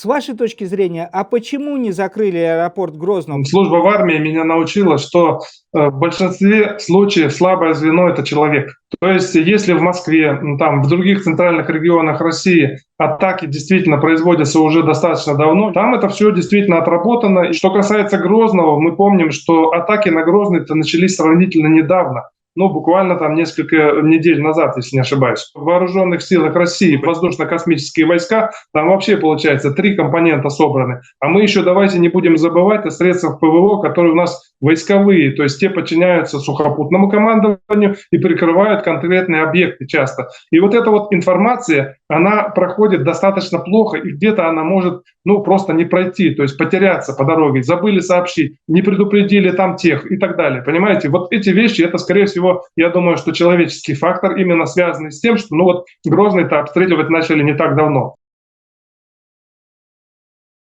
с вашей точки зрения, а почему не закрыли аэропорт Грозного? Служба в армии меня научила, что в большинстве случаев слабое звено — это человек. То есть если в Москве, там, в других центральных регионах России атаки действительно производятся уже достаточно давно, там это все действительно отработано. И что касается Грозного, мы помним, что атаки на Грозный-то начались сравнительно недавно. Ну, буквально там несколько недель назад, если не ошибаюсь. В вооруженных силах России воздушно-космические войска, там вообще, получается, 3 компонента собраны. А мы еще давайте не будем забывать о средствах ПВО, которые у нас войсковые, то есть те подчиняются сухопутному командованию и прикрывают конкретные объекты часто. И вот эта вот информация, она проходит достаточно плохо, и где-то она может, просто не пройти, то есть потеряться по дороге, забыли сообщить, не предупредили там тех и так далее. Понимаете, вот эти вещи, это, скорее всего, я думаю, что человеческий фактор, именно связанный с тем, что, Грозный-то обстреливать начали не так давно.